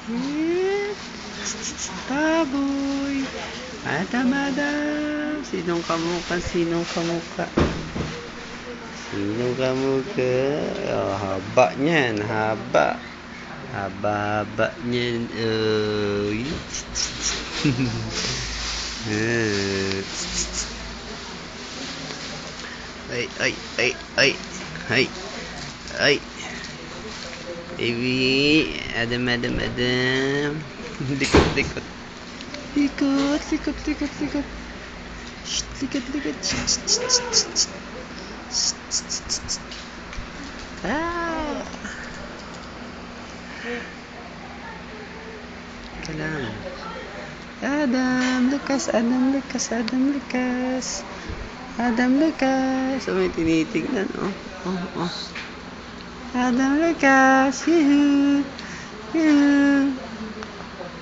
Eh, baboy. Adam. Sinong kamuka? Sinong kamuka? Sinong kamuka? Oh, haba niyan. Haba. Haba niyan. Ay. Ay. Baby. Adam. Likot. Likot. Likot. Ah. Kalang. Adam Lucas. So may tinitignan. Oh. Adam Lucas. Yuhu.